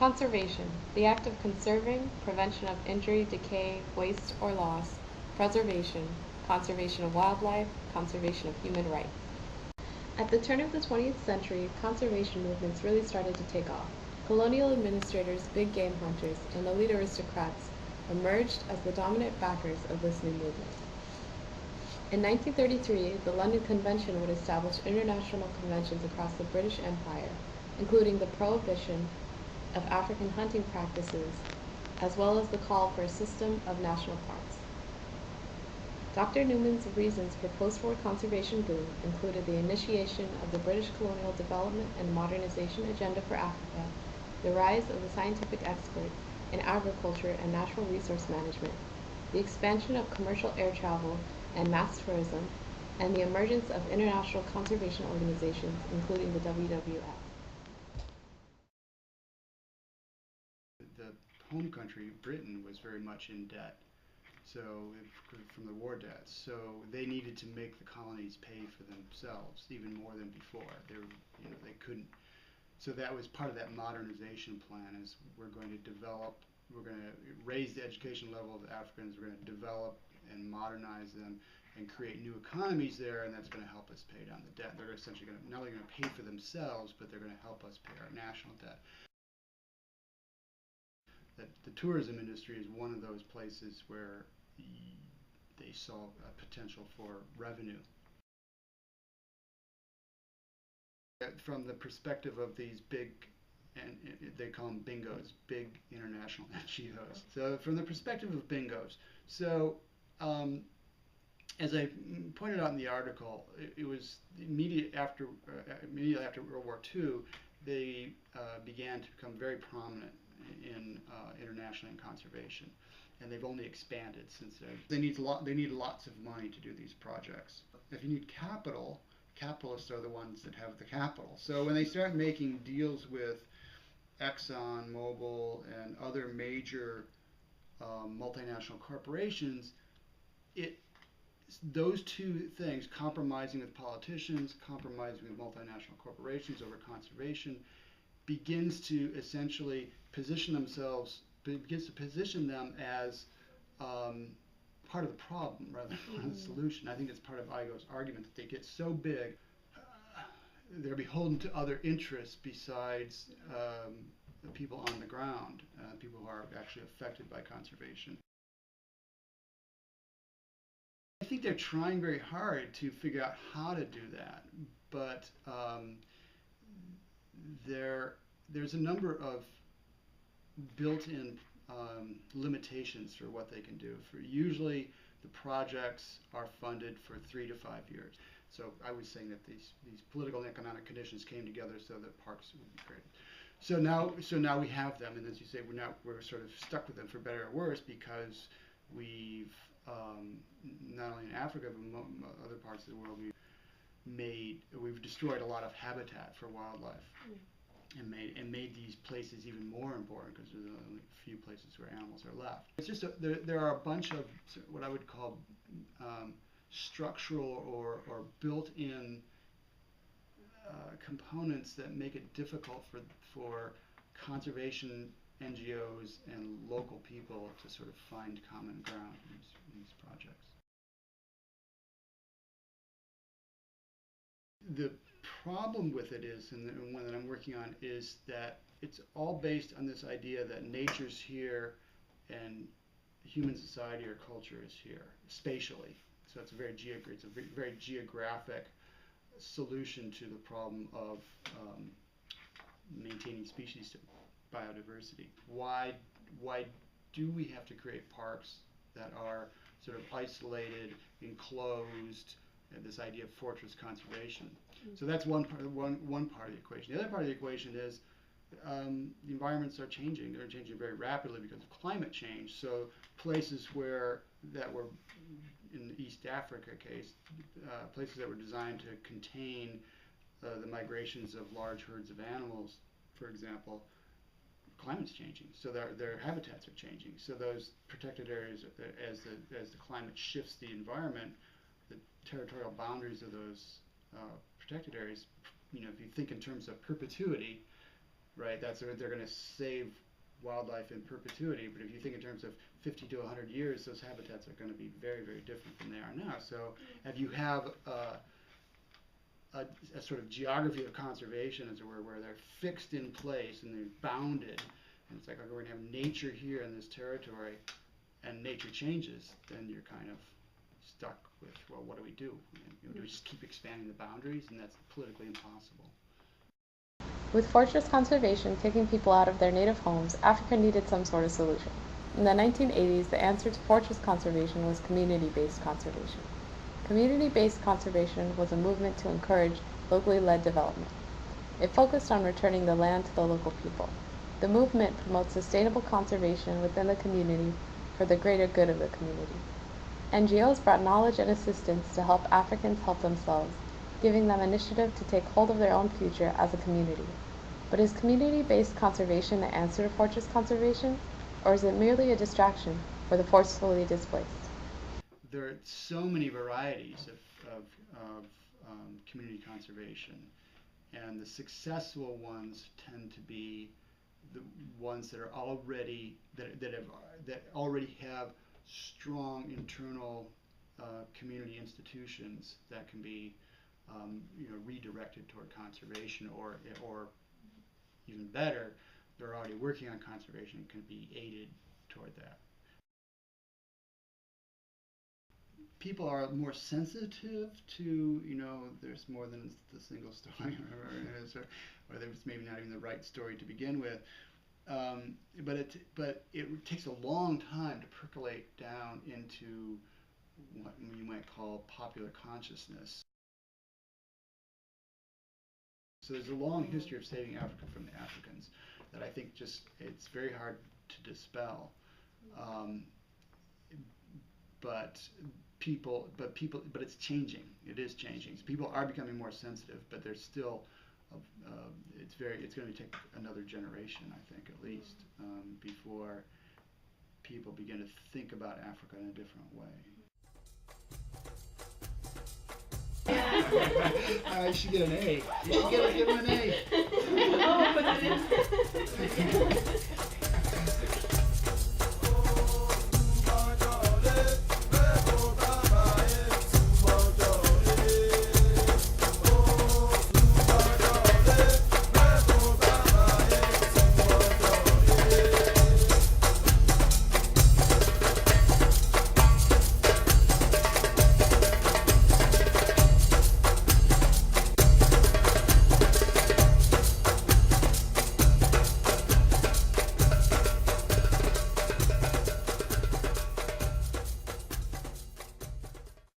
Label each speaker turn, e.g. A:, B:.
A: Conservation, the act of conserving, prevention of injury, decay, waste, or loss, preservation, conservation of wildlife, conservation of human rights. At the turn of the 20th century, conservation movements really started to take off. Colonial administrators, big game hunters, and elite aristocrats emerged as the dominant backers of this new movement. In 1933, the London Convention would establish international conventions across the British Empire, including the prohibition of African hunting practices, as well as the call for a system of national parks. Dr. Newman's reasons for post-war conservation boom included the initiation of the British colonial development and modernization agenda for Africa, the rise of the scientific expert in agriculture and natural resource management, the expansion of commercial air travel and mass tourism, and the emergence of international conservation organizations, including the WWF.
B: The home country, Britain, was very much in debt. So from the war debts, so they needed to make the colonies pay for themselves even more than before. They couldn't. So that was part of that modernization plan. Is we're going to raise the education level of the Africans. We're going to develop and modernize them and create new economies there, and that's going to help us pay down the debt. They're essentially not only going to pay for themselves, but they're going to help us pay our national debt. The tourism industry is one of those places where they saw a potential for revenue. From the perspective of these big, and they call them bingos, big international NGOs. So from the perspective of bingos, so as I pointed out in the article, it was immediately after World War II, they began to become very prominent in international and conservation, and they've only expanded since then. They need lots of money to do these projects. If you need capital, capitalists are the ones that have the capital. So when they start making deals with Exxon, Mobil, and other major multinational corporations, those two things, compromising with politicians, compromising with multinational corporations over conservation, begins to essentially position them as part of the problem rather than part of the solution. I think that's part of Igo's argument that they get so big, they're beholden to other interests besides the people on the ground, people who are actually affected by conservation. I think they're trying very hard to figure out how to do that, but there's a number of built-in limitations for what they can do. Usually the projects are funded for 3 to 5 years. So I was saying that these political and economic conditions came together so that parks would be created. So now we have them, and as you say, we're sort of stuck with them for better or worse because we've not only in Africa but other parts of the world we've destroyed a lot of habitat for wildlife. And made these places even more important because there's only a few places where animals are left. It's just there are a bunch of what I would call structural or built-in components that make it difficult for conservation NGOs and local people to sort of find common ground in these projects. The problem with it is, and the one that I'm working on, is that it's all based on this idea that nature's here and human society or culture is here spatially. So it's a very geographic solution to the problem of maintaining species biodiversity. Why do we have to create parks that are sort of isolated, enclosed? This idea of fortress conservation. So that's one part of the equation. The other part of the equation is the environments are changing. They're changing very rapidly because of climate change. So places that were in the East Africa case, places that were designed to contain the migrations of large herds of animals, for example, climate's changing. So their habitats are changing. So those protected areas, as the climate shifts the environment, the territorial boundaries of those protected areas, if you think in terms of perpetuity, right? That's they're going to save wildlife in perpetuity. But if you think in terms of 50 to 100 years, those habitats are going to be very, very different than they are now. So if you have a sort of geography of conservation, as it were, where they're fixed in place and they're bounded, and it's like, okay, we're going to have nature here in this territory, and nature changes, then you're kind of stuck with, well, what do we do? Do we just keep expanding the boundaries? And that's politically impossible.
A: With fortress conservation kicking people out of their native homes, Africa needed some sort of solution. In the 1980s, the answer to fortress conservation was community-based conservation. Community-based conservation was a movement to encourage locally led development. It focused on returning the land to the local people. The movement promotes sustainable conservation within the community for the greater good of the community. NGOs brought knowledge and assistance to help Africans help themselves, giving them initiative to take hold of their own future as a community. But is community-based conservation the answer to fortress conservation, or is it merely a distraction for the forcefully displaced?
B: There are so many varieties of community conservation, and the successful ones tend to be the ones that are already that already have strong internal community institutions that can be redirected toward conservation, or even better, they're already working on conservation and can be aided toward that. People are more sensitive to, there's more than the single story, or there's maybe not even the right story to begin with. But it takes a long time to percolate down into what you might call popular consciousness. So there's a long history of saving Africa from the Africans that I think it's very hard to dispel. But it's changing. It is changing. So people are becoming more sensitive, but there's still it's going to take another generation, I think, at least, before people begin to think about Africa in a different way. I should get an A. You should give him an A.